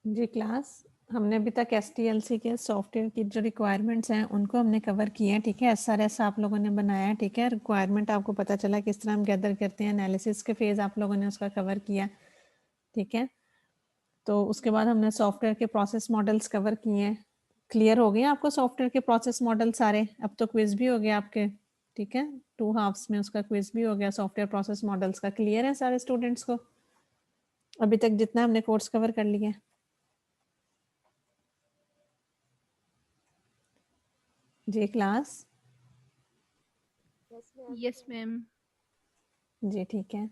जी class, हमने अभी तक एसटीएलसी के सॉफ्टवेयर की जो रिक्वायरमेंट्स हैं उनको हमने कवर किए हैं, ठीक है। एसआरएस आप लोगों ने बनाया है, ठीक है। रिक्वायरमेंट आपको पता चला किस तरह हम गैदर करते हैं, एनालिसिस के फेज आप लोगों ने उसका कवर किया, ठीक है। तो उसके बाद हमने सॉफ्टवेयर के प्रोसेस मॉडल्स कवर किए हैं। क्लियर हो गए आपको सॉफ्टवेयर के प्रोसेस मॉडल सारे? अब तो क्विज भी हो गया आपके, ठीक है। 2 हाफ्स में उसका क्विज भी हो गया सॉफ्टवेयर प्रोसेस मॉडल्स का। क्लियर है सारे स्टूडेंट्स को अभी तक जितना हमने कोर्स कवर कर लिया है? जी क्लास। Yes ma'am. जी ठीक है।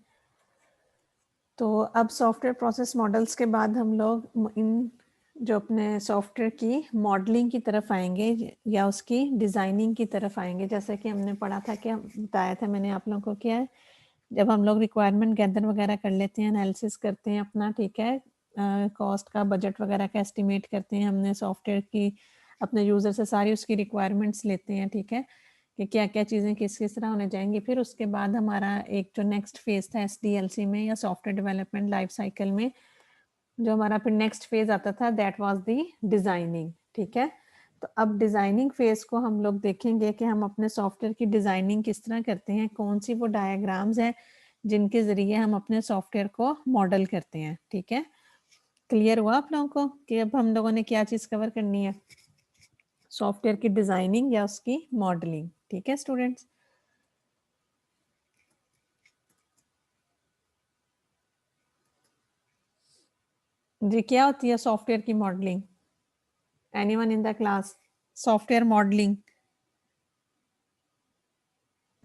तो अब सॉफ्टवेयर प्रोसेस मॉडल्स के बाद हम लोग इन जो अपने सॉफ्टवेयर की मॉडलिंग की तरफ आएंगे या उसकी डिज़ाइनिंग की तरफ आएंगे। जैसे कि हमने पढ़ा था कि बताया था मैंने आप लोगों को, क्या है जब हम लोग रिक्वायरमेंट गैदर वगैरह कर लेते हैं, एनालिसिस करते हैं अपना, ठीक है, कॉस्ट का, बजट वगैरह का एस्टिमेट करते हैं, हमने सॉफ्टवेयर की अपने यूज़र से सारी उसकी रिक्वायरमेंट्स लेते हैं, ठीक है, कि क्या क्या चीज़ें किस किस तरह होने जाएंगी। फिर उसके बाद हमारा एक जो नेक्स्ट फेज था एसडीएलसी में या सॉफ्टवेयर डेवलपमेंट लाइफ साइकिल में, जो हमारा फिर नेक्स्ट फेज आता था, दैट वाज द डिज़ाइनिंग, ठीक है। तो अब डिज़ाइनिंग फेज को हम लोग देखेंगे कि हम अपने सॉफ्टवेयर की डिज़ाइनिंग किस तरह करते हैं, कौन सी वो डायग्राम्स हैं जिनके ज़रिए हम अपने सॉफ्टवेयर को मॉडल करते हैं, ठीक है। क्लियर हुआ आप लोगों को कि अब हम लोगों ने क्या चीज़ कवर करनी है? सॉफ्टवेयर की डिज़ाइनिंग या उसकी मॉडलिंग, ठीक है स्टूडेंट्स। जी क्या होती है सॉफ्टवेयर की modelling? Anyone in the class? Software modelling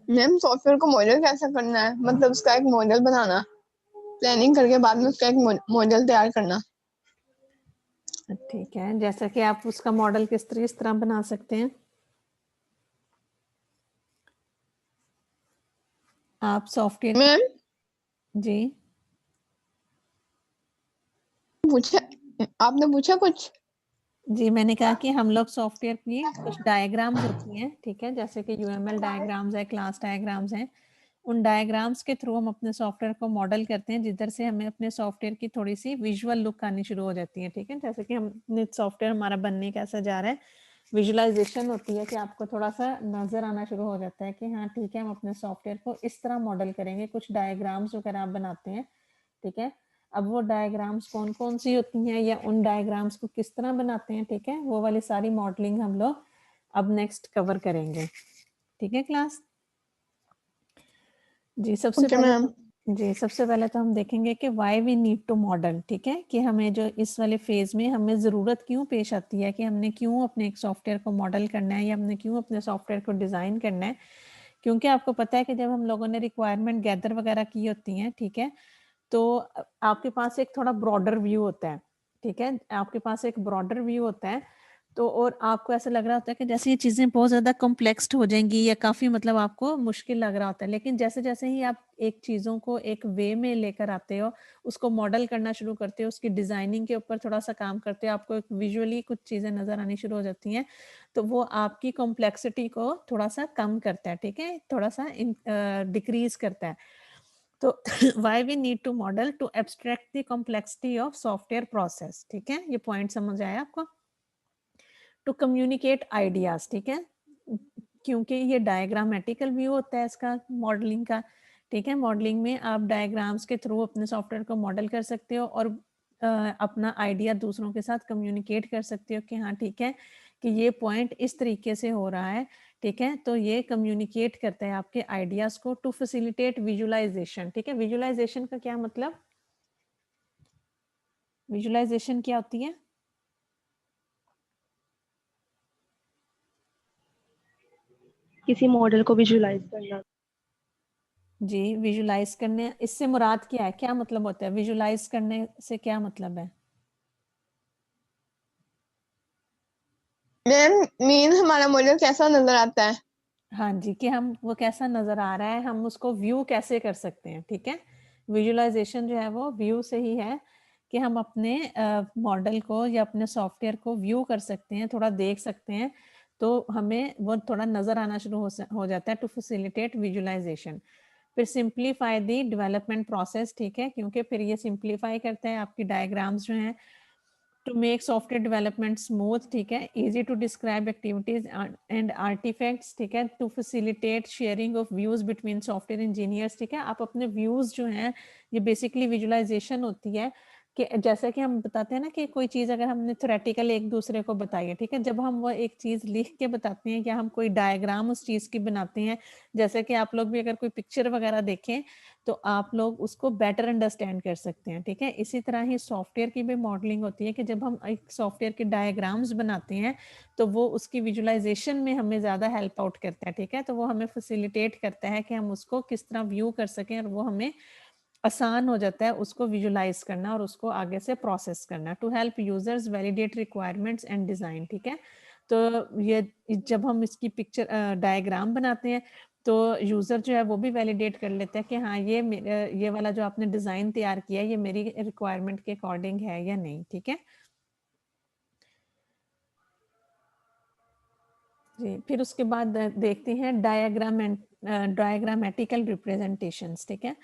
ma'am software को मॉडल कैसे करना है, मतलब उसका एक मॉडल बनाना, प्लानिंग करके बाद में उसका एक मॉडल तैयार करना। ठीक है। जैसा कि आप उसका मॉडल किस तरह बना सकते हैं? आप सॉफ्टवेयर मैम जी पूछा, आपने पूछा कुछ? जी मैंने कहा कि हम लोग सॉफ्टवेयर की कुछ डायग्राम्स होती हैं, ठीक है, जैसे कि यूएमएल डायग्राम्स है, क्लास डायग्राम्स हैं। उन डायग्राम्स के थ्रू हम अपने सॉफ्टवेयर को मॉडल करते हैं, जिधर से हमें अपने सॉफ्टवेयर की थोड़ी सी विजुअल लुक आनी शुरू हो जाती है, ठीक है। जैसे कि हम सॉफ्टवेयर हमारा बनने कैसा जा रहा है, विजुअलाइजेशन होती है कि आपको थोड़ा सा नजर आना शुरू हो जाता है कि हाँ ठीक है, हम अपने सॉफ्टवेयर को इस तरह मॉडल करेंगे। कुछ डायग्राम्स वगैरह आप बनाते हैं, ठीक है। अब वो डायग्राम्स कौन कौन सी होती हैं या उन डायग्राम्स को किस तरह बनाते हैं, ठीक है, वो वाली सारी मॉडलिंग हम लोग अब नेक्स्ट कवर करेंगे, ठीक है क्लास। जी सबसे पहले मैम। सबसे पहले तो हम देखेंगे कि why we need to model, ठीक है, कि हमें जो इस वाले फेज में हमें ज़रूरत क्यों पेश आती है कि हमने क्यों अपने एक सॉफ्टवेयर को मॉडल करना है या हमने क्यों अपने सॉफ्टवेयर को डिज़ाइन करना है। क्योंकि आपको पता है कि जब हम लोगों ने रिक्वायरमेंट गैदर वगैरह की होती हैं, ठीक है, तो आपके पास एक थोड़ा ब्रॉडर व्यू होता है, ठीक है, आपके पास एक ब्रॉडर व्यू होता है। तो और आपको ऐसा लग रहा होता है कि जैसे ये चीज़ें बहुत ज़्यादा कॉम्प्लेक्स हो जाएंगी या काफ़ी मतलब आपको मुश्किल लग रहा होता है, लेकिन जैसे जैसे ही आप एक चीज़ों को एक वे में लेकर आते हो, उसको मॉडल करना शुरू करते हो, उसकी डिज़ाइनिंग के ऊपर थोड़ा सा काम करते हो, आपको एक विजुअली कुछ चीज़ें नज़र आनी शुरू हो जाती हैं, तो वो आपकी कॉम्प्लेक्सिटी को थोड़ा सा कम करता है, ठीक है, थोड़ा सा डिक्रीज करता है। तो why we need to model to abstract the complexity of software process, ठीक है, ये पॉइंट समझ आया आपको? टू कम्युनिकेट आइडियाज, ठीक है, क्योंकि ये डायग्रामेटिकल व्यू होता है इसका मॉडलिंग का, ठीक है। मॉडलिंग में आप डायग्राम्स के थ्रू अपने सॉफ्टवेयर को मॉडल कर सकते हो और अपना आइडिया दूसरों के साथ कम्युनिकेट कर सकते हो कि हाँ ठीक है, कि ये पॉइंट इस तरीके से हो रहा है, ठीक है। तो ये कम्युनिकेट करता है आपके आइडियाज को टू फैसिलिटेट विजुअलाइजेशन, ठीक है। विजुअलाइजेशन का क्या मतलब? विजुअलाइजेशन क्या होती है? किसी मॉडल को विजुलाइज करना। जी विजुलाइज करने, इससे मुराद क्या है, क्या मतलब होता है विजुलाइज करने से, क्या मतलब है? मैम मीन हमारा मॉडल कैसा नजर आता है। हाँ जी, कि हम वो कैसा नजर आ रहा है, हम उसको व्यू कैसे कर सकते हैं, ठीक है। विजुअलाइजेशन जो है वो व्यू से ही है कि हम अपने मॉडल को या अपने सॉफ्टवेयर को व्यू कर सकते हैं, थोड़ा देख सकते हैं, तो हमें वो थोड़ा नजर आना शुरू हो जाता है टू फैसिलिटेट विजुअलाइजेशन। फिर सिंप्लीफाई दी डेवलपमेंट प्रोसेस, ठीक है, क्योंकि फिर ये सिंप्लीफाई करता है आपकी डायग्राम्स जो हैं to make software development smooth, ठीक है, easy to describe activities and artifacts, ठीक है, to facilitate sharing of views between software engineers, ठीक है। आप अपने views जो हैं ये basically visualization होती है कि जैसा कि हम बताते हैं ना कि कोई चीज़ अगर हमने थ्योरेटिकल एक दूसरे को बताई है, ठीक है, जब हम वो एक चीज़ लिख के बताते हैं या हम कोई डायग्राम उस चीज़ की बनाते हैं, जैसे कि आप लोग भी अगर कोई पिक्चर वगैरह देखें तो आप लोग उसको बेटर अंडरस्टैंड कर सकते हैं, ठीक है। इसी तरह ही सॉफ्टवेयर की भी मॉडलिंग होती है कि जब हम एक सॉफ्टवेयर के डायग्राम्स बनाते हैं तो वो उसकी विजुअलाइजेशन में हमें ज़्यादा हेल्प आउट करता है, ठीक है। तो वो हमें फैसिलिटेट करता है कि हम उसको किस तरह व्यू कर सकें और वो हमें आसान हो जाता है उसको विजुलाइज करना और उसको आगे से प्रोसेस करना। To help users validate requirements and design, ठीक है। तो ये जब हम इसकी पिक्चर डायग्राम बनाते हैं तो यूज़र जो है वो भी वैलिडेट कर लेता है कि हाँ ये वाला जो आपने डिज़ाइन तैयार किया है ये मेरी रिक्वायरमेंट के अकॉर्डिंग है या नहीं, ठीक है जी। फिर उसके बाद देखते हैं डायग्राम एंड डायग्रामेटिकल रिप्रेजेंटेशंस, ठीक है।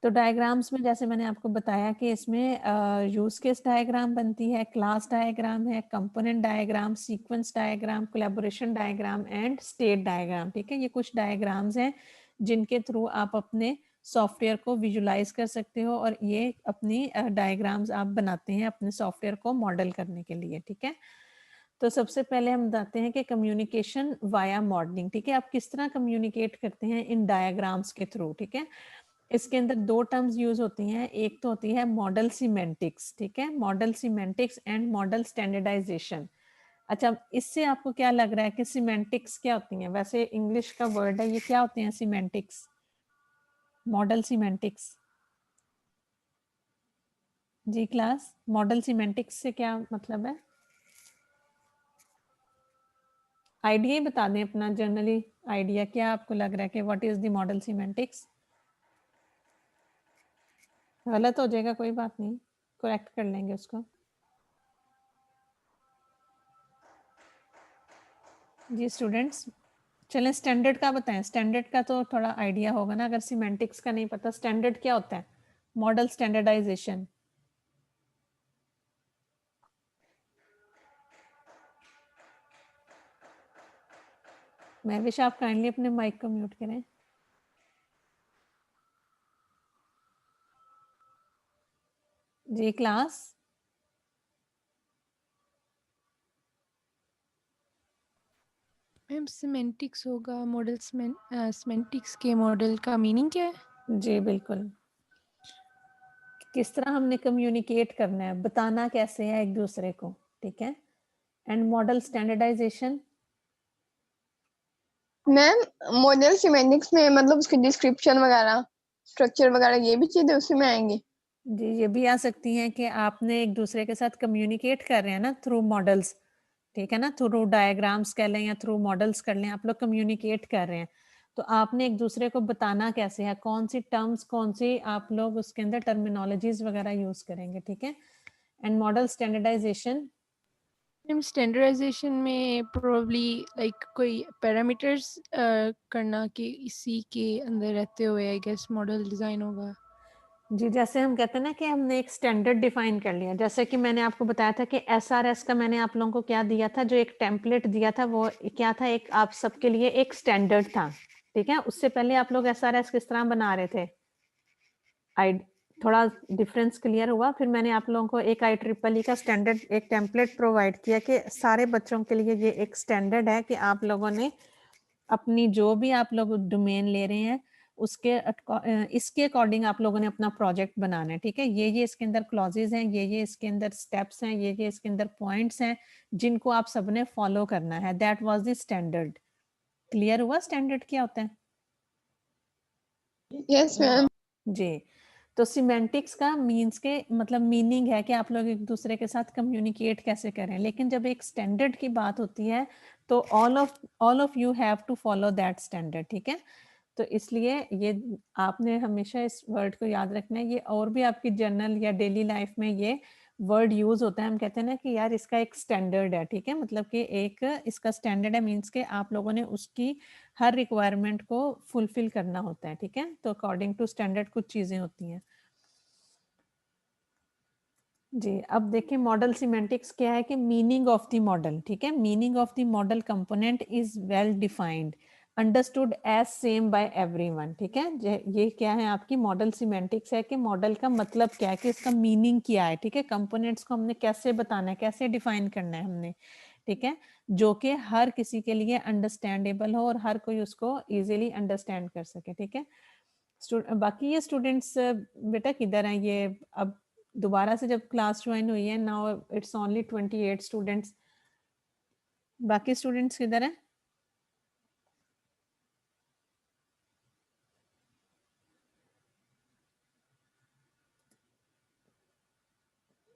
तो डायग्राम्स में जैसे मैंने आपको बताया कि इसमें यूज केस डायग्राम बनती है, क्लास डायग्राम है, component diagram, sequence diagram, collaboration diagram and state diagram, ठीक है। ये कुछ डायग्राम्स हैं जिनके थ्रू आप अपने सॉफ्टवेयर को विजुलाइज कर सकते हो और ये अपनी डायग्राम्स आप बनाते हैं अपने सॉफ्टवेयर को मॉडल करने के लिए, ठीक है। तो सबसे पहले हम बताते हैं कि कम्युनिकेशन वाया मॉडलिंग, ठीक है। आप किस तरह कम्युनिकेट करते हैं इन डायग्राम्स के थ्रू, ठीक है। इसके अंदर दो टर्म्स यूज होती हैं, एक तो होती है मॉडल सीमेंटिक्स, ठीक है, model semantics and model standardization. अच्छा, इससे आपको क्या लग रहा है कि सीमेंटिक्स क्या होती हैं? वैसे इंग्लिश का वर्ड है, ये क्या होते हैं सीमेंटिक्स, मॉडल सीमेंटिक्स? जी क्लास, मॉडल सीमेंटिक्स से क्या मतलब है? आइडिया ही बता दें अपना जनरली आइडिया, क्या आपको लग रहा है कि what is the model semantics? गलत हो जाएगा कोई बात नहीं, करेक्ट कर लेंगे उसको। जी स्टूडेंट्स, चलें स्टैंडर्ड का बताएं। स्टैंडर्ड का तो थोड़ा आइडिया होगा ना, अगर सीमेंटिक्स का नहीं पता। स्टैंडर्ड क्या होता है? Model standardisation. महविश आप काइंडली अपने माइक को म्यूट करें। जी क्लास, मैम सिमेंटिक्स होगा, मॉडल सिमेंटिक्स के मॉडल का मीनिंग क्या है? जी बिल्कुल, किस तरह हमने कम्युनिकेट करना है, बताना कैसे है एक दूसरे को, ठीक है। And model standardization, ma'am model semantics में मतलब उसकी डिस्क्रिप्शन वगैरह, स्ट्रक्चर वगैरह ये भी चीजें उसी में आएंगी? जी ये भी आ सकती हैं कि आपने एक दूसरे के साथ कम्युनिकेट कर रहे हैं ना थ्रू मॉडल्स, ठीक है ना, थ्रू डायग्राम्स कर लें या थ्रू मॉडल्स कर लें, आप लोग कम्युनिकेट कर रहे हैं तो आपने एक दूसरे को बताना कैसे है, कौन सी टर्म्स, कौन सी आप लोग उसके अंदर टर्मिनोलॉजीज वगैरह यूज करेंगे, ठीक है। And model standardization, ma'am standardization में प्रोबेबली लाइक कोई पैरामीटर्स करना कि इसी के अंदर रहते हुए आई गेस मॉडल डिज़ाइन होगा। जी जैसे हम कहते हैं ना कि हमने एक स्टैंडर्ड डिफाइन कर लिया, जैसे कि मैंने आपको बताया था कि एसआरएस का मैंने आप लोगों को क्या दिया था, जो एक टेम्पलेट दिया था वो क्या था, एक आप सबके लिए एक स्टैंडर्ड था, ठीक है। उससे पहले आप लोग एसआरएस किस तरह बना रहे थे, आई थोड़ा डिफरेंस क्लियर हुआ। फिर मैंने आप लोगों को एक IEEE का स्टैंडर्ड एक टेम्पलेट प्रोवाइड किया कि सारे बच्चों के लिए ये एक स्टैंडर्ड है कि आप लोगों ने अपनी जो भी आप लोग डोमेन ले रहे हैं उसके इसके अकॉर्डिंग आप लोगों ने अपना प्रोजेक्ट बनाना है, ठीक है। ये इसके अंदर क्लॉजेज हैं, ये इसके अंदर स्टेप्स हैं, ये इसके अंदर पॉइंट्स हैं जिनको आप सबने फॉलो करना है। That was the standard. Clear हुआ स्टैंडर्ड क्या होता है? Yes ma'am. जी, तो सिमेंटिक्स का मीन्स के मतलब मीनिंग है कि आप लोग एक दूसरे के साथ कम्युनिकेट कैसे करें, लेकिन जब एक स्टैंडर्ड की बात होती है तो all of you have to follow that standard, ठीक है। तो इसलिए ये आपने हमेशा इस वर्ड को याद रखना है। ये और भी आपकी जर्नल या डेली लाइफ में ये वर्ड यूज होता है। हम कहते हैं ना कि यार इसका एक स्टैंडर्ड है, ठीक है, मतलब कि एक इसका स्टैंडर्ड है मीन्स के आप लोगों ने उसकी हर रिक्वायरमेंट को फुलफिल करना होता है, ठीक है। तो अकॉर्डिंग टू स्टैंडर्ड कुछ चीजें होती हैं। जी, अब देखिए मॉडल सिमेंटिक्स क्या है कि मीनिंग ऑफ द मॉडल, ठीक है, meaning of the model component is well defined, understood as same by everyone, ठीक है। ये क्या है आपकी मॉडल सिमेंटिक्स है कि मॉडल का मतलब क्या है, कि इसका मीनिंग क्या है, ठीक है, कंपोनेंट्स को हमने कैसे बताना है, कैसे डिफाइन करना है हमने, ठीक है, जो कि हर किसी के लिए अंडरस्टैंडेबल हो और हर कोई उसको इजीली अंडरस्टैंड कर सके, ठीक है। बाकी ये स्टूडेंट्स बेटा किधर हैं ये, अब दोबारा से जब क्लास ज्वाइन हुई है, नाउ इट्स ओनली 28 स्टूडेंट्स, बाकी स्टूडेंट्स किधर हैं?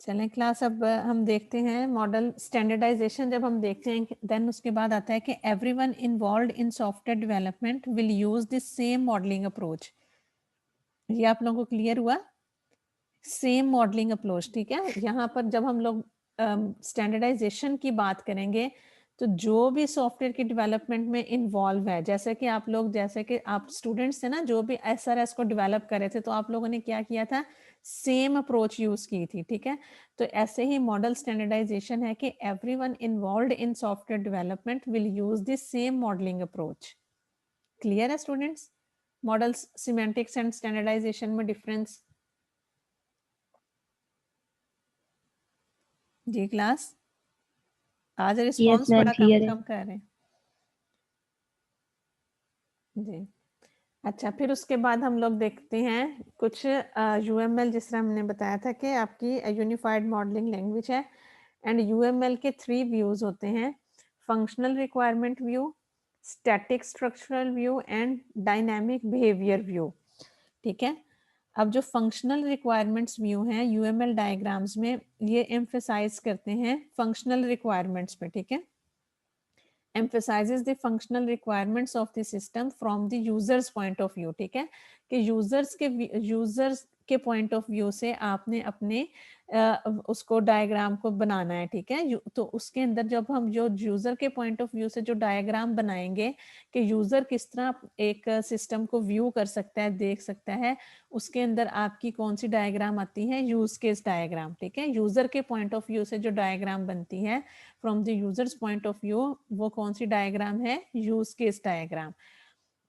चलें क्लास, अब हम देखते हैं मॉडल स्टैंडर्डाइजेशन जब हम देखते हैं देन उसके बाद आता है कि everyone involved in software development will use the same modelling approach. ये आप लोगों को क्लियर हुआ? सेम मॉडलिंग अप्रोच, ठीक है। यहाँ पर जब हम लोग स्टैंडर्डाइजेशन की बात करेंगे तो जो भी सॉफ्टवेयर की डेवलपमेंट में इन्वॉल्व है, जैसे कि आप लोग, जैसे कि आप स्टूडेंट्स थे ना जो भी एसआरएस को डेवलप कर रहे थे, तो आप लोगों ने क्या किया था, सेम अप्रोच यूज की थी, ठीक है। तो ऐसे ही मॉडल स्टैंडर्डाइजेशन है कि everyone involved in software development will use the same modelling approach. Clear है students, model semantics and standardization में डिफरेंस? जी क्लास, आज यस रिस्पांस मैम बड़ा कम क्लियर है। कम कर रहे हैं जी। अच्छा, फिर उसके बाद हम लोग देखते हैं कुछ यूएमएल, जिस तरह हमने बताया था कि आपकी यूनिफाइड मॉडलिंग लैंग्वेज है, एंड यूएमएल के 3 व्यूज होते हैं, functional requirement view, static structural view and dynamic behaviour view, ठीक है। अब जो फंक्शनल रिक्वायरमेंट्स व्यू हैं यूएमएल डायग्राम्स में, ये एम्फेसाइज करते हैं फंक्शनल रिक्वायरमेंट्स पे, ठीक है, emphasizes the functional requirements of the system from the user's point of view, ठीक है, कि यूजर्स के पॉइंट ऑफ व्यू से आपने अपने उसको डायग्राम को बनाना है, ठीक है। तो उसके अंदर जब हम जो यूजर के पॉइंट ऑफ व्यू से जो डायग्राम बनाएंगे कि यूजर किस तरह एक सिस्टम को व्यू कर सकता है, देख सकता है, उसके अंदर आपकी कौन सी डायग्राम आती है, यूज केस डायग्राम, ठीक है। यूजर के पॉइंट ऑफ व्यू से जो डायग्राम बनती है from the users point of view, वो कौन सी डायग्राम है, यूज केस डायग्राम।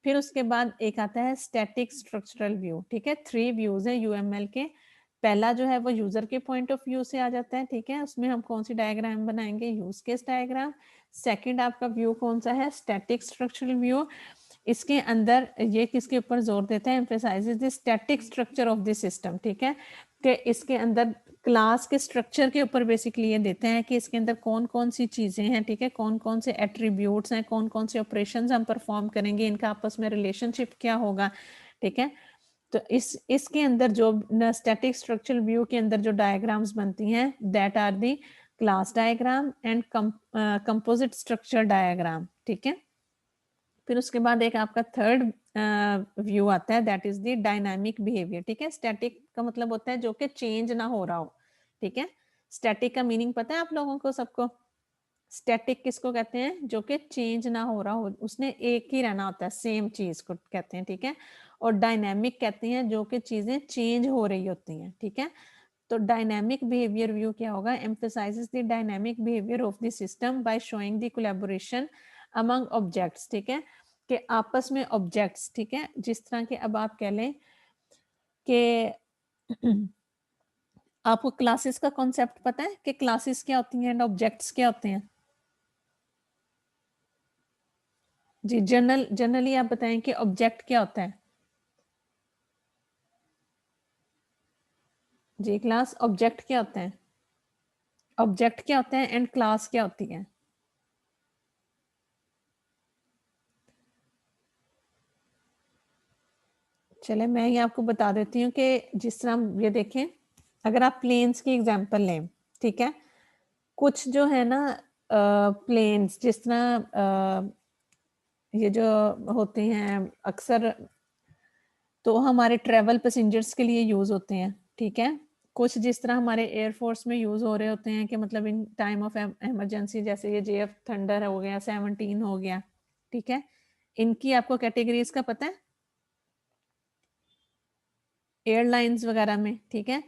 फिर उसके बाद एक आता है स्टैटिक स्ट्रक्चरल व्यू, ठीक है, 3 व्यूज है यूएमएल के। पहला जो है वो यूजर के पॉइंट ऑफ व्यू से आ जाता है, ठीक है, उसमें हम कौन सी डायग्राम बनाएंगे, यूज केस डायग्राम। सेकंड आपका व्यू कौन सा है, स्टैटिक स्ट्रक्चरल व्यू। इसके अंदर ये किसके ऊपर जोर देता है, emphasises the static structure of the system, ठीक है, कि इसके अंदर क्लास के स्ट्रक्चर के ऊपर बेसिकली ये देते हैं कि इसके अंदर कौन कौन सी चीजें हैं, ठीक है, कौन कौन से एट्रीब्यूट्स हैं, कौन कौन से ऑपरेशंस हम परफॉर्म करेंगे, इनका आपस में रिलेशनशिप क्या होगा, ठीक है। तो इसके अंदर जो स्टैटिक स्ट्रक्चरल व्यू के अंदर जो डायग्राम्स बनती हैं, that are the class diagram and composite structure diagram, ठीक है। फिर उसके बाद एक आपका थर्ड व्यू आता है, that is the dynamic behaviour, ठीक है। स्टैटिक का मतलब होता है जो कि चेंज ना हो रहा हो, ठीक है। स्टैटिक का मीनिंग पता है आप लोगों को सबको? स्टैटिक किसको कहते हैं, जो कि चेंज ना हो रहा हो, उसने एक ही रहना होता है, सेम चीज को कहते हैं, ठीक है। और डायनामिक कहते हैं जो कि चीजें चेंज हो रही होती हैं, ठीक है। तो डायनामिक बिहेवियर व्यू क्या होगा, emphasises the dynamic behaviour of the system by showing the collaboration among objects, ठीक है, कि आपस में ऑब्जेक्ट्स, ठीक है, जिस तरह के अब आप कह लें कि आपको क्लासेस का कॉन्सेप्ट पता है कि क्लासेस क्या होती हैं एंड ऑब्जेक्ट्स क्या होते हैं? जी, जनरली आप बताएं कि ऑब्जेक्ट क्या होता है। जी क्लास, ऑब्जेक्ट क्या होता है, ऑब्जेक्ट क्या होता है एंड क्लास क्या होती है? चले मैं ये आपको बता देती हूँ कि जिस तरह हम ये देखें, अगर आप प्लेन्स की एग्जांपल लें, ठीक है, कुछ जो है ना प्लेन्स, जिस तरह ये जो होते हैं अक्सर तो हमारे ट्रेवल पैसेंजर्स के लिए यूज होते हैं, ठीक है। कुछ जिस तरह हमारे एयरफोर्स में यूज हो रहे होते हैं कि मतलब इन टाइम ऑफ इमरजेंसी, जैसे ये जेएफ थंडर हो गया, 17 हो गया, ठीक है। इनकी आपको कैटेगरीज का पता है एयरलाइंस वगैरह में, ठीक है।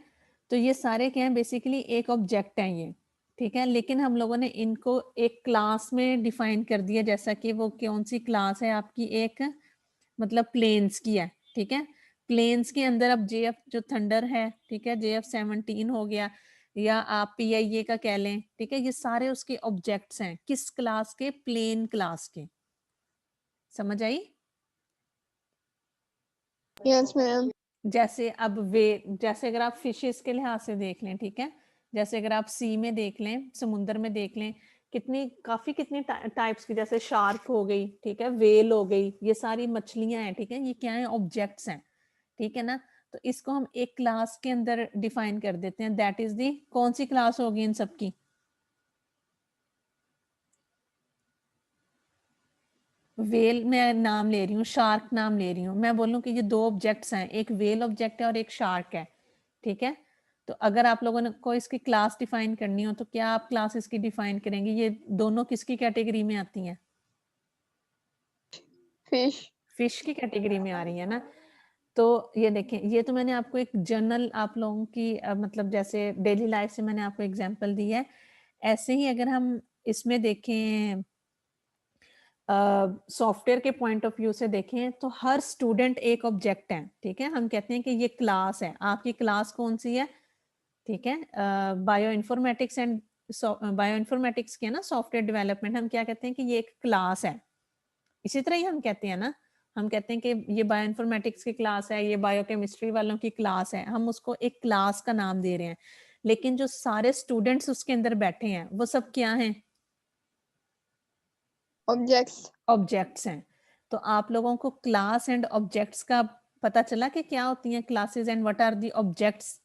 तो ये सारे क्या है, बेसिकली एक ऑब्जेक्ट है ये, ठीक है। लेकिन हम लोगों ने इनको एक क्लास में डिफाइन कर दिया, जैसा कि वो कौन सी क्लास है आपकी, एक मतलब प्लेन्स की है, ठीक है। प्लेन्स के अंदर अब JF जो थंडर है, ठीक है, JF-17 हो गया, या आप PIA का कह लें, ठीक है, ये सारे उसके ऑब्जेक्ट्स हैं, किस क्लास के, प्लेन क्लास के। समझ आई? Yes ma'am. जैसे अब जैसे अगर आप फिशेस के लिहाज से देख लें, ठीक है, जैसे अगर आप सी में देख लें, समुद्र में देख लें, कितनी टाइप्स की, जैसे शार्क हो गई, ठीक है, वेल हो गई, ये सारी मछलियां हैं, ठीक है, ये क्या है, ऑब्जेक्ट्स हैं, ठीक है ना। तो इसको हम एक क्लास के अंदर डिफाइन कर देते हैं, दैट इज दी, कौन सी क्लास होगी इन सबकी? वेल मैं नाम ले रही हूँ, शार्क नाम ले रही हूँ, मैं बोलूँ कि ये दो ऑब्जेक्ट्स हैं, एक वेल ऑब्जेक्ट है और एक शार्क है, ठीक है। तो अगर आप लोगों ने को इसकी क्लास डिफाइन करनी हो तो क्या आप क्लास इसकी डिफाइन करेंगे? ये दोनों किसकी कैटेगरी में आती हैं? फिश। फिश की कैटेगरी में आ रही है ना। तो ये देखें, ये तो मैंने आपको एक जनरल आप लोगों की मतलब जैसे डेली लाइफ से मैंने आपको एग्जांपल दी है। ऐसे ही अगर हम इसमें देखें, सॉफ्टवेयर के पॉइंट ऑफ व्यू से देखें, तो हर स्टूडेंट एक ऑब्जेक्ट है, ठीक है। हम कहते हैं कि ये क्लास है, आपकी क्लास कौन सी है, ठीक है। Bio informatics and bio informatics के ना सॉफ्टवेयर डेवलपमेंट, हम क्या कहते हैं कि ये एक क्लास है। इसी तरह ही हम कहते हैं ना, हम कहते हैं कि ये बायो इन्फॉर्मेटिक्स की क्लास है, ये बायोकेमिस्ट्री वालों की क्लास है, हम उसको एक क्लास का नाम दे रहे हैं। लेकिन जो सारे स्टूडेंट्स उसके अंदर बैठे हैं वो सब क्या हैं? ऑब्जेक्ट्स। ऑब्जेक्ट्स हैं। तो आप लोगों को क्लास एंड ऑब्जेक्ट्स का पता चला कि क्या होती हैं classes and what are the objects?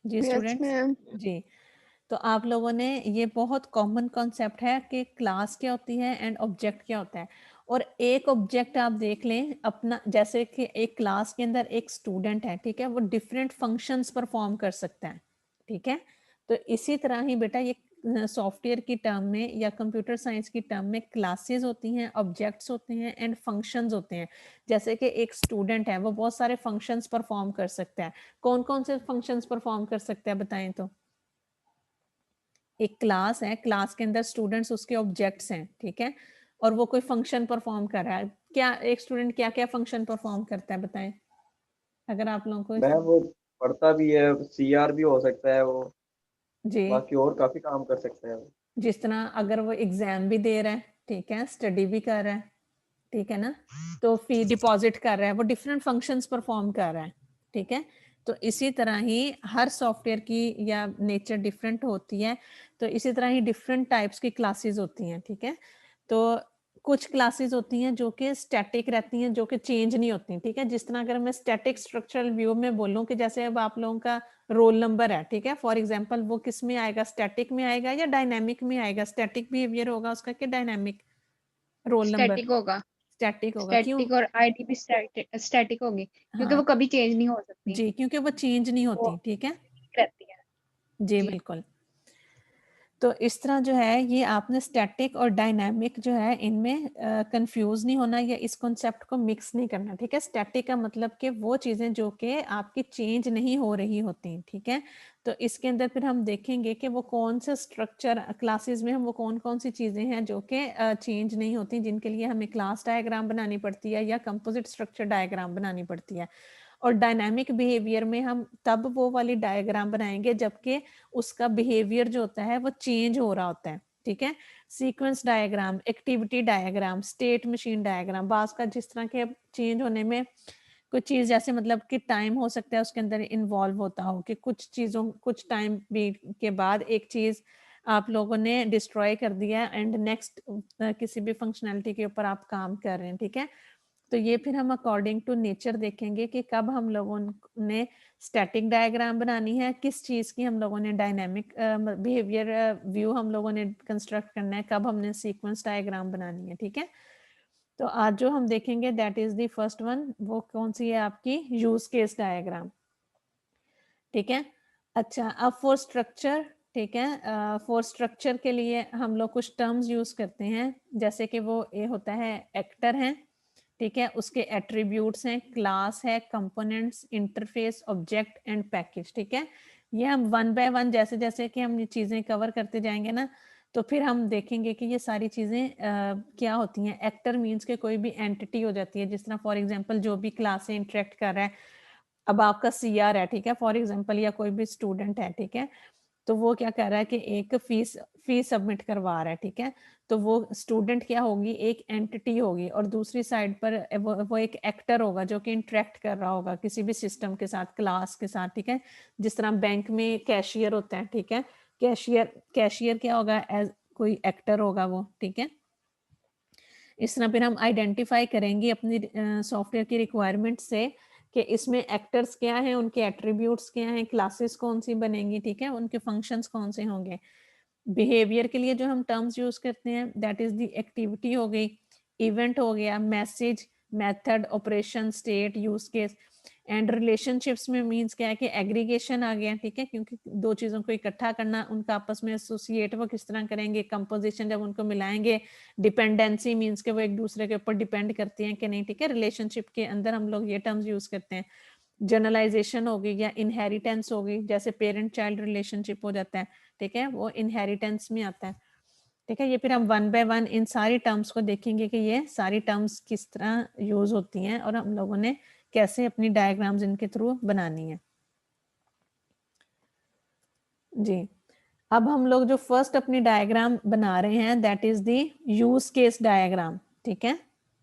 जी यस स्टूडेंट्स, मैम। जी। तो आप लोगों ने, ये बहुत कॉमन कॉन्सेप्ट है कि क्लास क्या होती है एंड ऑब्जेक्ट क्या होता है। और एक ऑब्जेक्ट आप देख लें अपना, जैसे कि एक क्लास के अंदर एक स्टूडेंट है, ठीक है, वो डिफरेंट फंक्शंस परफॉर्म कर सकता है, ठीक है। तो इसी तरह ही बेटा ये सॉफ्टवेयर की टर्म में या कंप्यूटर साइंस की टर्म में क्लासेस होती हैं, ऑब्जेक्ट्स होते हैं एंड फंक्शंस होते हैं। जैसे कि एक स्टूडेंट है, वो बहुत सारे फंक्शंस परफॉर्म कर सकता है। कौन कौन से फंक्शंस परफॉर्म कर सकता है बताएं तो? एक क्लास है, क्लास के अंदर स्टूडेंट्स उसके ऑब्जेक्ट्स हैं, ठीक है, और वो कोई फंक्शन परफॉर्म कर रहा है। क्या एक स्टूडेंट क्या क्या फंक्शन परफॉर्म करता है बताएं, अगर आप लोगों को मैम वो पढ़ता भी है, CR भी हो सकता है वो, जी, बाकी और काफी काम कर सकता है वो। जिस तरह अगर वो एग्जाम भी दे रहा है, ठीक है, स्टडी भी कर रहा है, ठीक है ना, तो फी डिपॉजिट कर रहा है, वो डिफरेंट फंक्शंस परफॉर्म कर रहा है, ठीक है। तो इसी तरह ही हर सॉफ्टवेयर की या नेचर डिफरेंट होती है, तो इसी तरह ही डिफरेंट टाइप्स की क्लासेस होती हैं, ठीक है। तो कुछ क्लासेस होती हैं जो कि स्टैटिक रहती हैं, जो कि चेंज नहीं होती, ठीक है। जिस तरह अगर मैं स्टैटिक स्ट्रक्चरल व्यू में बोलूं कि जैसे अब आप लोगों का रोल नंबर है, ठीक है, फॉर एग्जांपल, वो किस में आएगा, स्टैटिक में आएगा या डायनामिक में आएगा? स्टैटिक बिहेवियर होगा उसका कि डायनामिक रोल नंबर? स्टैटिक होगा। स्टैटिक होगा, क्यों? स्टैटिक और आईडी भी स्टैटिक होगी क्योंकि हाँ वो कभी चेंज नहीं हो सकती, जी, क्योंकि वो चेंज नहीं वो होती, ठीक है। रहती है। जी जी बिल्कुल। तो इस तरह जो है ये आपने स्टैटिक और डायनामिक जो है इनमें कंफ्यूज नहीं होना या इस कॉन्सेप्ट को मिक्स नहीं करना, ठीक है। स्टैटिक का मतलब कि वो चीज़ें जो कि आपकी चेंज नहीं हो रही होती, ठीक है। तो इसके अंदर फिर हम देखेंगे कि वो कौन से स्ट्रक्चर क्लासेस में हम वो कौन कौन सी चीज़ें हैं जो कि चेंज नहीं होती, जिनके लिए हमें क्लास डायग्राम बनानी पड़ती है या कंपोजिट स्ट्रक्चर डायग्राम बनानी पड़ती है। और डायनामिक बिहेवियर में हम तब वो वाली डायग्राम बनाएंगे जबकि उसका बिहेवियर जो होता है वो चेंज हो रहा होता है, ठीक है। Sequence diagram, activity diagram, state machine diagram, बास का जिस तरह के चेंज होने में कोई चीज जैसे मतलब कि टाइम हो सकता है उसके अंदर इन्वॉल्व होता हो कि कुछ चीजों कुछ टाइम बीत के बाद एक चीज आप लोगों ने डिस्ट्रॉय कर दिया एंड नेक्स्ट किसी भी फंक्शनैलिटी के ऊपर आप काम कर रहे हैं, ठीक है। तो ये फिर हम अकॉर्डिंग टू नेचर देखेंगे कि कब हम लोगों ने स्टैटिक डायग्राम बनानी है, किस चीज़ की हम लोगों ने डायनामिक बिहेवियर व्यू हम लोगों ने कंस्ट्रक्ट करना है, कब हमने सीक्वेंस डायग्राम बनानी है, ठीक है। तो आज जो हम देखेंगे that is the first one, वो कौन सी है आपकी, यूज केस डायग्राम, ठीक है। अच्छा, अब फॉर स्ट्रक्चर, ठीक है, फॉर स्ट्रक्चर के लिए हम लोग कुछ टर्म्स यूज करते हैं, जैसे कि वो ये होता है एक्टर है, ठीक है, उसके एट्रीब्यूट्स हैं, क्लास है, components, interface, object and package. ठीक है, ये हम वन बाय वन जैसे जैसे कि हम ये चीजें कवर करते जाएंगे ना, तो फिर हम देखेंगे कि ये सारी चीजें क्या होती हैं। एक्टर मीन्स के कोई भी एंटिटी हो जाती है, जिस तरह फॉर एग्जांपल जो भी क्लास से इंटरेक्ट कर रहा है, अब आपका सीआर है, ठीक है, फॉर एग्जांपल, या कोई भी स्टूडेंट है, ठीक है, तो वो क्या कर रहा है कि एक फीस सबमिट करवा रहा है, ठीक है, तो वो स्टूडेंट क्या होगी, एक एंटिटी होगी, और दूसरी साइड पर वो एक एक्टर होगा जो कि इंटरेक्ट कर रहा होगा किसी भी सिस्टम के साथ, क्लास के साथ। ठीक है, जिस तरह बैंक में कैशियर होता है, ठीक है, कैशियर क्या होगा, एज कोई एक्टर होगा वो। ठीक है, इस तरह फिर हम आइडेंटिफाई करेंगे अपनी सॉफ्टवेयर की रिक्वायरमेंट से कि इसमें एक्टर्स क्या हैं, उनके एट्रीब्यूट्स क्या हैं, क्लासेस कौन सी बनेंगी, ठीक है, उनके फंक्शंस कौन से होंगे। बिहेवियर के लिए जो हम टर्म्स यूज करते हैं, दैट इज द एक्टिविटी हो गई, इवेंट हो गया, message, method, operation, state, use case. And relationships में मींस क्या है कि एग्रीगेशन आ गया, ठीक है, क्योंकि दो चीजों को इकट्ठा करना, उनका आपस में एसोसिएट वो किस तरह करेंगे, कंपोजिशन जब उनको मिलाएंगे, डिपेंडेंसी मींस के वो एक दूसरे के ऊपर डिपेंड करती हैं कि नहीं। ठीक है, रिलेशनशिप के अंदर हम लोग ये टर्म्स यूज करते हैं। जनरलाइजेशन हो गई या इनहेरिटेंस हो गई, जैसे पेरेंट चाइल्ड रिलेशनशिप हो जाता है, ठीक है, वो इनहेरिटेंस में आता है। ठीक है, ये फिर हम वन बाय वन इन सारी टर्म्स को देखेंगे कि ये सारी टर्म्स किस तरह यूज होती हैं और हम लोगों ने कैसे अपनी डायग्राम्स इनके थ्रू बनानी है। जी, अब हम लोग जो फर्स्ट अपनी डायग्राम बना रहे हैं, that is the use case diagram. ठीक है,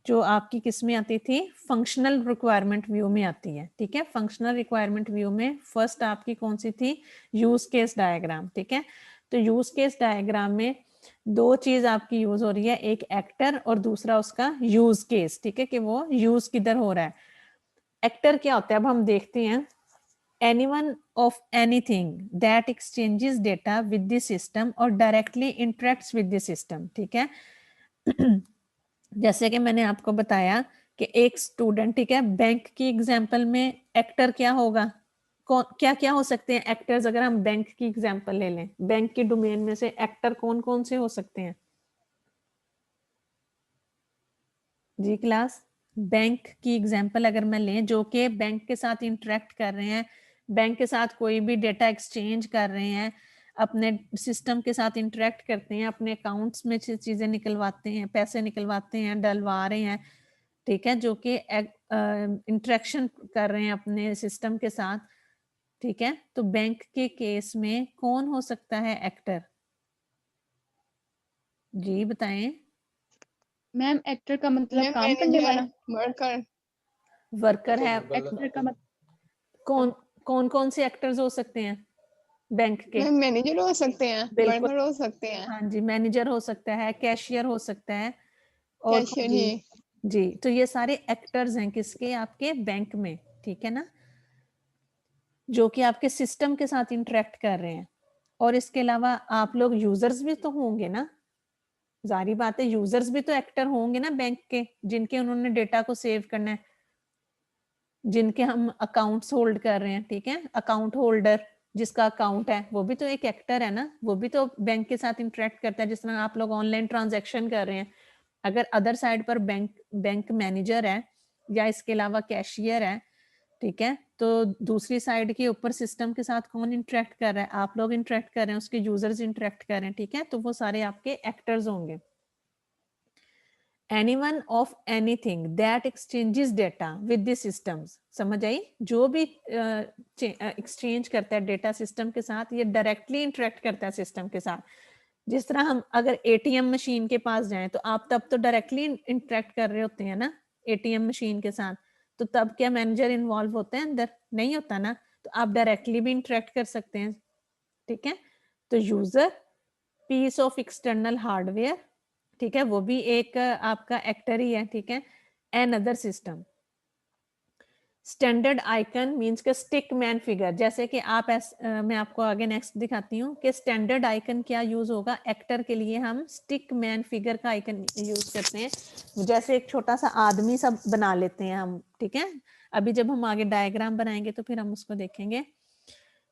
जो आपकी किस में आती थी, फंक्शनल रिक्वायरमेंट व्यू में आती है। ठीक है, फंक्शनल रिक्वायरमेंट व्यू में फर्स्ट आपकी कौन सी थी, यूज केस डायग्राम। ठीक है, तो यूज केस डायग्राम में दो चीज आपकी यूज हो रही है, एक एक्टर और दूसरा उसका यूज केस। ठीक है, कि वो यूज किधर हो रहा है। एक्टर क्या होता है, अब हम देखते हैं। anyone of anything that exchanges data with the system or directly interacts with the system। ठीक है, जैसे कि मैंने आपको बताया कि एक स्टूडेंट, ठीक है, बैंक की एग्जांपल में एक्टर क्या होगा, कौन क्या क्या हो सकते हैं एक्टर्स, अगर हम बैंक की एग्जांपल ले लें, बैंक के डोमेन में से एक्टर कौन कौन से हो सकते हैं। जी क्लास, बैंक की एग्जांपल अगर मैं लें, जो कि बैंक के साथ इंटरेक्ट कर रहे हैं, बैंक के साथ कोई भी डेटा एक्सचेंज कर रहे हैं, अपने सिस्टम के साथ इंटरेक्ट करते हैं, अपने अकाउंट्स में चीजें निकलवाते हैं, पैसे निकलवाते हैं, डलवा रहे हैं। ठीक है, जो कि इंटरेक्शन कर रहे हैं अपने सिस्टम के साथ। ठीक है, तो बैंक के केस में कौन हो सकता है एक्टर, जी बताएं। मैम एक्टर का मतलब मैम काम करने वाला, वर्कर। वर्कर है, एक्टर का मतलब कौन कौन कौन से एक्टर्स हो सकते हैं बैंक के। मैम मैनेजर हो सकते हैं, बिल्कुल, वर्कर हो सकते हैं, हाँ जी, मैनेजर हो सकता है, कैशियर हो सकता है, और कौन कैशियर जी। ही। जी, तो ये सारे एक्टर्स हैं किसके, आपके बैंक में। ठीक है ना, जो कि आपके सिस्टम के साथ इंटरेक्ट कर रहे हैं। और इसके अलावा आप लोग यूजर्स भी तो होंगे ना, जारी बात है, यूजर्स भी तो एक्टर होंगे ना बैंक के, जिनके उन्होंने डेटा को सेव करना है, जिनके हम अकाउंट्स होल्ड कर रहे हैं। ठीक है, अकाउंट होल्डर जिसका अकाउंट है, वो भी तो एक एक्टर है ना, वो भी तो बैंक के साथ इंटरेक्ट करता है। जिस तरह आप लोग ऑनलाइन ट्रांजैक्शन कर रहे हैं, अगर अदर साइड पर बैंक मैनेजर है या इसके अलावा कैशियर है, ठीक है, तो दूसरी साइड के ऊपर सिस्टम के साथ कौन इंटरेक्ट कर रहा है, आप लोग इंटरेक्ट कर रहे हैं, उसके यूजर्स इंटरेक्ट कर रहे हैं। ठीक है, तो वो सारे आपके एक्टर्स होंगे। anyone of anything that exchanges data with the systems, समझ आई, जो भी एक्सचेंज करता है डेटा सिस्टम के साथ, ये डायरेक्टली इंटरेक्ट करता है सिस्टम के साथ। जिस तरह हम अगर एटीएम मशीन के पास जाएं, तो आप तब तो डायरेक्टली इंटरेक्ट कर रहे होते हैं ना एटीएम मशीन के साथ, तो तब क्या मैनेजर इन्वॉल्व होता है अंदर, नहीं होता ना, तो आप डायरेक्टली भी इंटरेक्ट कर सकते हैं। ठीक है, तो user, piece of external hardware, ठीक है, वो भी एक आपका एक्टर ही है। ठीक है, an other system. Standard icon means के स्टिक मैन फिगर, जैसे कि आप मैं आपको आगे नेक्स्ट दिखाती हूँ कि स्टैंडर्ड आइकन क्या यूज होगा एक्टर के लिए, हम स्टिक मैन फिगर का आइकन यूज करते हैं, जैसे एक छोटा सा आदमी सब बना लेते हैं हम। ठीक है, अभी जब हम आगे डायग्राम बनाएंगे तो फिर हम उसको देखेंगे।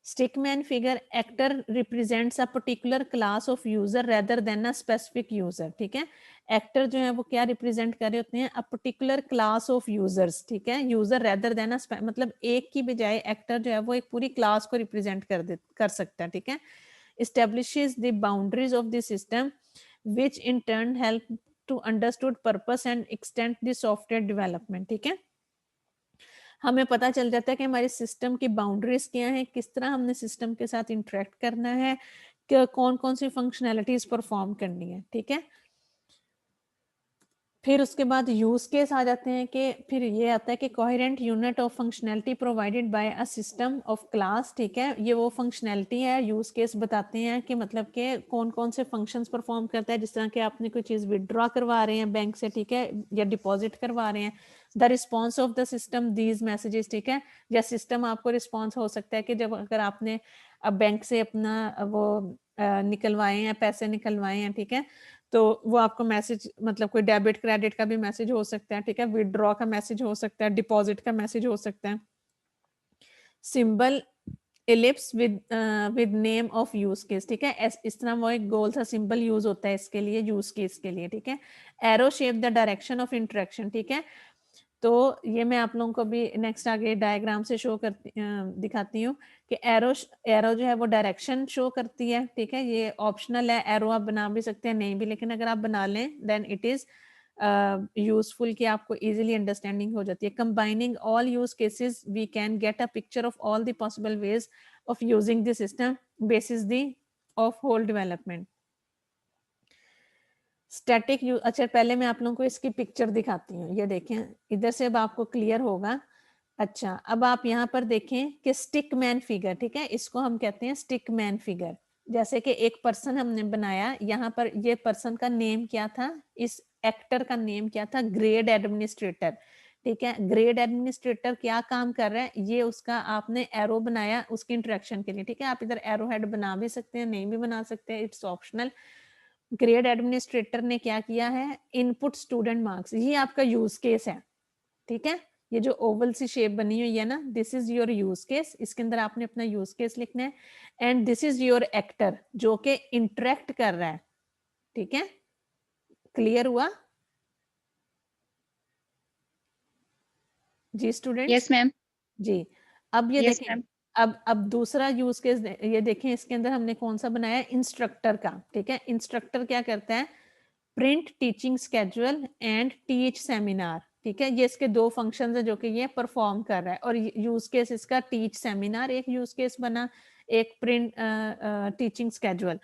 Stickman figure, actor represents a particular class of user rather than a specific user, ठीक है। एक्टर जो है वो क्या रिप्रेजेंट कर रहे होते हैं, a particular class of users, ठीक है, यूजर रेदर देन अ, मतलब एक की बजाय एक्टर जो है वो एक पूरी क्लास को रिप्रेजेंट कर सकता है, ठीक है। establishes the boundaries of the system which in turn help to understood purpose and extend the software development, ठीक है। हमें पता चल जाता है कि हमारे सिस्टम की बाउंड्रीज क्या है, किस तरह हमने सिस्टम के साथ इंटरेक्ट करना है, कौन कौन सी फंक्शनैलिटीज परफॉर्म करनी है, ठीक है। फिर उसके बाद यूज केस आ जाते हैं कि फिर ये आता है कि coherent unit of functionality provided by a system of class, ठीक है। ये वो फंक्शनैलिटी है, यूज केस बताते हैं कि मतलब कि कौन कौन से फंक्शंस परफॉर्म करता है, जिस तरह कि आपने कोई चीज़ विदड्रॉ करवा रहे हैं बैंक से, ठीक है, या डिपॉजिट करवा रहे हैं। The response of the system these messages, ठीक है, या सिस्टम आपको रिस्पॉन्स हो सकता है कि जब अगर आपने अब बैंक से अपना वो निकलवाए हैं, पैसे निकलवाए हैं, ठीक है, तो वो आपको मैसेज मतलब कोई डेबिट क्रेडिट का भी मैसेज हो सकता है, ठीक है, विदड्रॉ का मैसेज हो सकता है, डिपॉजिट का मैसेज हो सकता है। Symbol ellipse with name of use case, ठीक है, इस तरह वो एक गोल सा सिंबल यूज होता है इसके लिए, यूज केस के लिए, ठीक है। Arrow shape the direction of interaction, ठीक है। तो ये मैं आप लोगों को भी नेक्स्ट आगे डायग्राम से शो करती दिखाती हूँ कि एरो जो है वो डायरेक्शन शो करती है, ठीक है। ये ऑप्शनल है, एरो आप बना भी सकते हैं, नहीं भी, लेकिन अगर आप बना लें देन इट इज यूजफुल कि आपको इजीली अंडरस्टैंडिंग हो जाती है। Combining all use cases we can get a picture of all the possible ways of using the system basis the of whole development. Static use, अच्छा पहले मैं आप लोगों को इसकी पिक्चर दिखाती हूँ, ये देखें इधर से, अब आपको क्लियर होगा। अच्छा अब आप यहाँ पर देखें कि स्टिक मैन फिगर, ठीक है, इसको हम कहते हैं स्टिक मैन फिगर। जैसे कि एक पर्सन हमने बनाया, यहाँ पर ये पर्सन का नेम क्या था, इस एक्टर का नेम क्या था, ग्रेड एडमिनिस्ट्रेटर, ठीक है। ग्रेड एडमिनिस्ट्रेटर क्या काम कर रहा है, ये उसका आपने एरो बनाया उसकी इंटरेक्शन के लिए, ठीक है। आप इधर एरो हेड बना भी सकते हैं, नहीं भी बना सकते हैं, इट्स ऑप्शनल। ग्रेड एडमिनिस्ट्रेटर ने क्या किया है, इनपुट स्टूडेंट मार्क्स, ये आपका यूज केस है, ठीक है। ये जो ओवल सी शेप बनी हुई है ना, this is your use case, इसके अंदर आपने अपना यूज केस लिखना है। And this is your actor जो कि इंटरेक्ट कर रहा है, ठीक है। क्लियर हुआ जी स्टूडेंट्स? Yes ma'am. जी। अब ये यस देखें, मैम। अब दूसरा यूज केस ये देखें, इसके अंदर हमने कौन सा बनाया, इंस्ट्रक्टर का, ठीक है। इंस्ट्रक्टर क्या करता है, print teaching schedule and teach seminar, ठीक है। ये इसके दो फंक्शंस है जो कि ये परफॉर्म कर रहा है, और यूज केस इसका टीच सेमिनार एक यूज केस बना, एक print teaching schedule.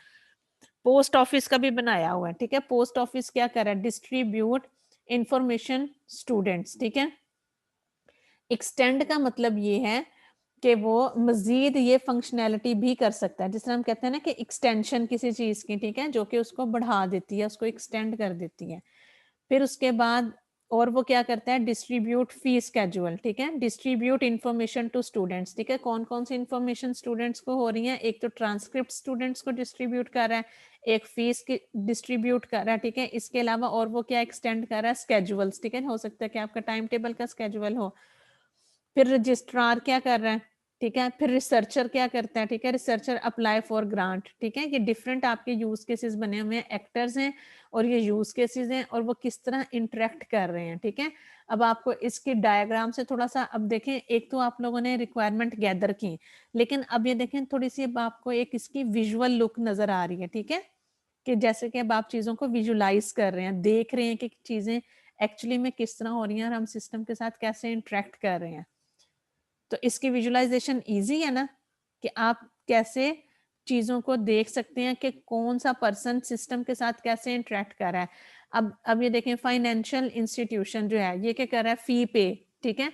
Post office का भी बनाया हुआ है, ठीक है। पोस्ट ऑफिस क्या कर रहा है, डिस्ट्रीब्यूट इंफॉर्मेशन स्टूडेंट्स, ठीक है। एक्सटेंड का मतलब ये है कि वो मजीद ये फंक्शनैलिटी भी कर सकता है, जिस तरह हम कहते हैं ना कि एक्सटेंशन किसी चीज की, ठीक है, जो कि उसको बढ़ा देती है, उसको एक्सटेंड कर देती है। फिर उसके बाद और वो क्या करता है, डिस्ट्रीब्यूट फी स्केड्यूल, ठीक है, डिस्ट्रीब्यूट इंफॉर्मेशन टू स्टूडेंट्स, ठीक है। कौन कौन सी इंफॉर्मेशन स्टूडेंट्स को हो रही है, एक तो ट्रांसक्रिप्ट स्टूडेंट्स को डिस्ट्रीब्यूट कर रहा है, एक फीस की डिस्ट्रीब्यूट कर रहा है, ठीक है। इसके अलावा और वो क्या एक्सटेंड कर रहा है, स्केड्यूल्स, ठीक है। हो सकता है कि आपका टाइम टेबल का स्केड्यूल हो। फिर रजिस्ट्रार क्या कर रहा है, ठीक है। फिर रिसर्चर क्या करता है, ठीक है, रिसर्चर अप्लाई फॉर ग्रांट, ठीक है। ये डिफरेंट आपके यूज केसेस बने हुए हैं, एक्टर्स हैं और ये यूज केसेस हैं, और वो किस तरह इंटरेक्ट कर रहे हैं, ठीक है। अब आपको इसकी डायग्राम से थोड़ा सा अब देखें, एक तो आप लोगों ने रिक्वायरमेंट गैदर की, लेकिन अब ये देखें थोड़ी सी अब आपको एक इसकी विजुअल लुक नजर आ रही है, ठीक है, कि जैसे कि अब आप चीजों को विजुलाइज कर रहे हैं, देख रहे हैं कि चीजें एक्चुअली में किस तरह हो रही हैं और हम सिस्टम के साथ कैसे इंटरेक्ट कर रहे हैं। तो इसकी विजुअलाइजेशन इजी है ना, कि आप कैसे चीजों को देख सकते हैं कि कौन सा पर्सन सिस्टम के साथ कैसे इंटरेक्ट कर रहा है। अब ये देखें, फाइनेंशियल इंस्टीट्यूशन जो है ये क्या कर रहा है, फी पे, ठीक है।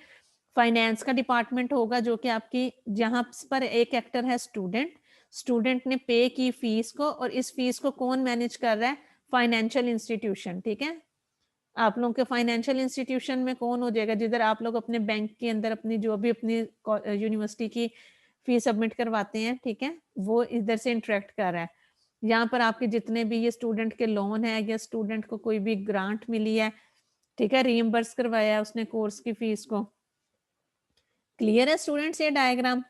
फाइनेंस का डिपार्टमेंट होगा जो कि आपकी, जहां पर एक एक्टर है स्टूडेंट, स्टूडेंट ने पे की फीस को, और इस फीस को कौन मैनेज कर रहा है, फाइनेंशियल इंस्टीट्यूशन, ठीक है। आप लोगों के फाइनेंशियल इंस्टीट्यूशन में कौन हो जाएगा, जिधर आप लोग अपने बैंक के अंदर अपनी जो भी अपनी यूनिवर्सिटी की फीस सबमिट करवाते हैं, ठीक है, वो इधर से इंटरेक्ट कर रहा है। यहाँ पर आपके जितने भी ये स्टूडेंट के लोन है, या स्टूडेंट को कोई भी ग्रांट मिली है, ठीक है, रीइंबर्स करवाया है उसने कोर्स की फीस को। क्लियर है स्टूडेंट्स ये डायग्राम?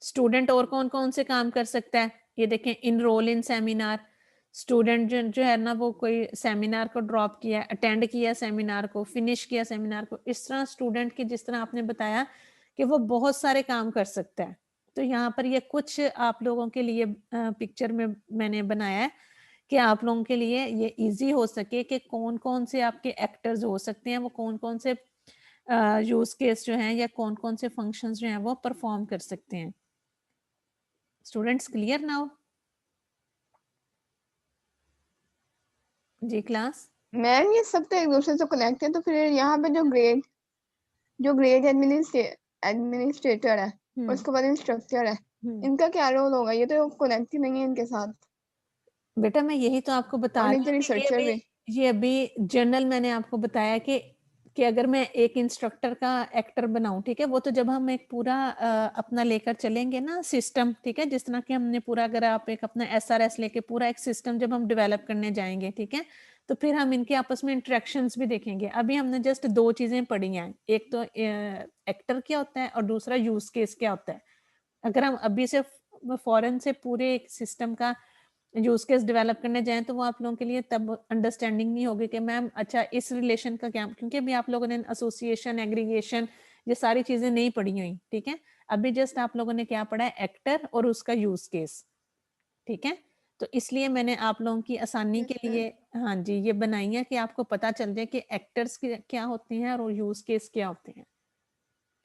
स्टूडेंट और कौन कौन से काम कर सकता है, ये देखें, इनरोल इन सेमिनार, स्टूडेंट जो है ना वो कोई सेमिनार को ड्रॉप किया, अटेंड किया सेमिनार को, फिनिश किया सेमिनार को, इस तरह स्टूडेंट की जिस तरह आपने बताया कि वो बहुत सारे काम कर सकता है। तो यहाँ पर ये कुछ आप लोगों के लिए पिक्चर में मैंने बनाया है कि आप लोगों के लिए ये इजी हो सके कि कौन कौन से आपके एक्टर्स हो सकते हैं, वो कौन कौन से यूज केस जो हैं या कौन कौन से फंक्शंस जो हैं वो परफॉर्म कर सकते हैं। Students clear now? जी क्लास। मैम ये सब तो एक दूसरे से कनेक्ट है, तो फिर यहाँ पे जो ग्रेड एडमिनिस्ट्रेटर है और उसके बाद इंस्ट्रक्टर है, इनका क्या रोल होगा? ये तो कनेक्ट ही नहीं है इनके साथ। बेटा मैं यही तो आपको बता और रही नीचे हूँ कि रिसर्चर भी। ये अभी जनरल मैंने आपको बताया कि अगर मैं एक इंस्ट्रक्टर का एक्टर बनाऊं, ठीक है, वो तो जब हम एक पूरा अपना लेकर चलेंगे ना सिस्टम, ठीक है, जिस तरह कि हमने पूरा, अगर आप एक अपना SRS लेके पूरा एक सिस्टम जब हम डेवलप करने जाएंगे, ठीक है, तो फिर हम इनके आपस में इंटरेक्शंस भी देखेंगे। अभी हमने जस्ट 2 चीजें पढ़ी हैं, एक तो एक्टर क्या होता है और दूसरा यूज केस क्या होता है। अगर हम अभी से फॉरन से पूरे एक सिस्टम का यूज केस डेवलप करने जाएं तो वो आप लोगों के लिए तब अंडरस्टैंडिंग नहीं होगी कि मैम अच्छा इस रिलेशन का क्या, क्योंकि अभी आप लोगों ने एसोसिएशन, एग्रीगेशन, ये सारी चीजें नहीं पढ़ी हुई, ठीक है। अभी जस्ट आप लोगों ने क्या पढ़ा है, एक्टर और उसका यूज केस, ठीक है। तो इसलिए मैंने आप लोगों की आसानी के लिए हाँ जी ये बनाई है कि आपको पता चल जाए कि एक्टर्स क्या होते हैं और यूज केस क्या होते हैं,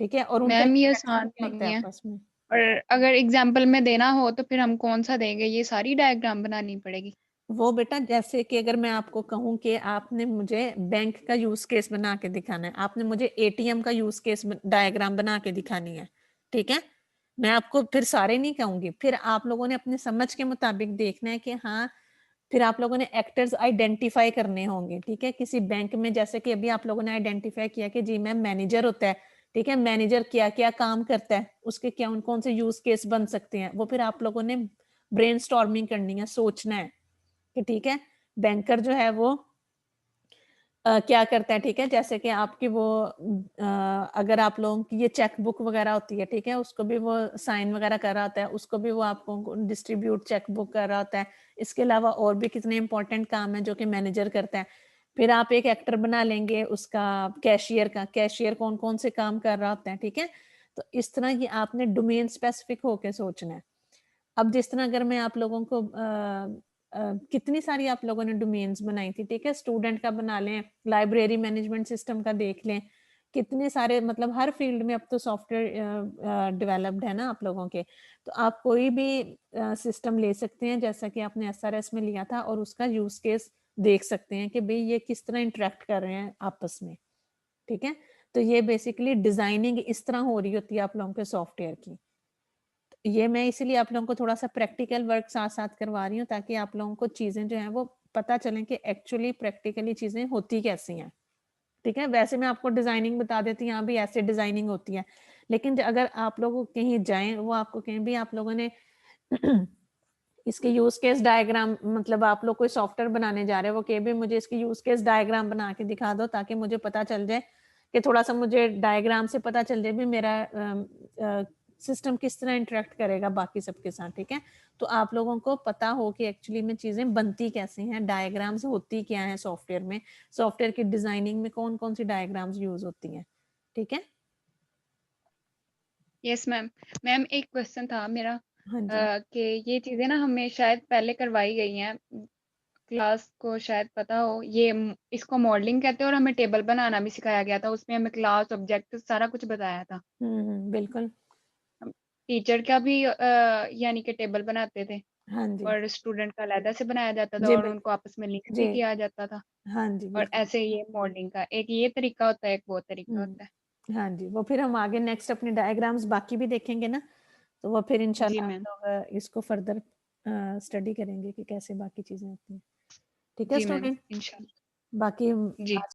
ठीक है, और उनका मैम ये इंटरेक्शन आसान क्या होता नहीं है है, आपस में। और अगर एग्जाम्पल में देना हो तो फिर हम कौन सा देंगे? ये सारी डायग्राम बनानी पड़ेगी। वो बेटा जैसे कि अगर मैं आपको कहूं कि आपने मुझे बैंक का यूज केस बना के दिखाना है, आपने मुझे ATM का यूज केस डायग्राम बना के दिखानी है, ठीक है, मैं आपको फिर सारे नहीं कहूंगी, फिर आप लोगों ने अपने समझ के मुताबिक देखना है कि हाँ, फिर आप लोगों ने एक्टर्स आइडेंटिफाई करने होंगे, ठीक है। किसी बैंक में जैसे कि अभी आप लोगों ने आइडेंटिफाई किया कि जी मैम मैनेजर होता है, ठीक है, मैनेजर क्या क्या काम करता है, उसके क्या कौन से यूज केस बन सकते हैं, वो फिर आप लोगों ने ब्रेनस्टॉर्मिंग करनी है, सोचना है कि ठीक है बैंकर जो है वो क्या करता है, ठीक है, जैसे कि आपकी वो अगर आप लोगों की ये चेक बुक वगैरह होती है, ठीक है, उसको भी वो साइन वगैरह कर रहा होता है, उसको भी वो आपको डिस्ट्रीब्यूट चेक बुक कर रहा होता है। इसके अलावा और भी कितने इंपॉर्टेंट काम है जो कि मैनेजर करता है। फिर आप एक एक्टर बना लेंगे उसका कैशियर का, कैशियर कौन कौन से काम कर रहा होता है, ठीक है। तो इस तरह ये आपने डोमेन स्पेसिफिक होके सोचना है। अब जिस तरह अगर मैं आप लोगों को कितनी सारी आप लोगों ने डोमेन्स बनाई थी, ठीक है, स्टूडेंट का बना लें, लाइब्रेरी मैनेजमेंट सिस्टम का देख लें, कितने सारे, मतलब हर फील्ड में अब तो सॉफ्टवेयर डेवलप्ड है ना आप लोगों के, तो आप कोई भी सिस्टम ले सकते हैं जैसा कि आपने SRS में लिया था और उसका यूज केस देख सकते हैं कि भाई ये किस तरह इंटरेक्ट कर रहे हैं आपस में, ठीक है। तो ये बेसिकली डिजाइनिंग इस तरह हो रही होती है आप लोगों के सॉफ्टवेयर की। ये मैं इसीलिए आप लोगों को थोड़ा सा प्रैक्टिकल वर्क साथ साथ करवा रही हूँ ताकि आप लोगों को चीजें जो हैं वो पता चलें कि एक्चुअली प्रैक्टिकली चीजें होती कैसी हैं, ठीक है। वैसे मैं आपको डिजाइनिंग बता देती हूँ, यहाँ भी ऐसे डिजाइनिंग होती है, लेकिन अगर आप लोग कहीं जाएं, वो आपको कहीं भी आप लोगों ने इसके यूज केस डायग्राम, मतलब आप लोग कोई सॉफ्टवेयर बनाने जा रहे हो, वो कहीं भी मुझे इसकी यूज केस डायग्राम बना के दिखा दो ताकि मुझे पता चल जाए कि थोड़ा सा मुझे डायग्राम से पता चल जाए भी मेरा सिस्टम किस तरह इंटरेक्ट करेगा बाकी सबके साथ, ठीक है। तो आप लोगों को पता हो कि एक्चुअली में चीजें बनती कैसी हैं, डायग्राम्स होती क्या है सॉफ्टवेयर में, सॉफ्टवेयर की डिजाइनिंग में कौन कौन सी डायग्राम्स यूज होती हैं, ठीक है। Yes ma'am. मैम एक क्वेश्चन था मेरा हाँ जी। कि ये चीजें ना हमें शायद पहले करवाई गई हैं, क्लास को शायद पता हो, ये इसको मॉडलिंग कहते हैं और हमें टेबल बनाना भी सिखाया गया था, उसमें हमें क्लास ऑब्जेक्ट सारा कुछ बताया था। बिल्कुल। टीचर का भी यानी कि टेबल बनाते थे हाँ जी और स्टूडेंट का अलग से बनाया जाता था जी और उनको बिल्कुल आपस में लिंक भी जी। किया जाता था। हाँ जी और बिल्कुल। ऐसे ये मॉडलिंग का एक ये तरीका होता है, एक वो तरीका होता है। हाँ जी, वो फिर हम आगे नेक्स्ट अपने डायग्राम्स बाकी भी देखेंगे ना, तो वो फिर जी इंशाल्लाह मैम। हम लोग इसको फर्दर स्टडी करेंगे कि कैसे बाकी चीजें होती हैं, ठीक है जी मैम स्टूडेंट। इंशाल्लाह। बाकी जी। आज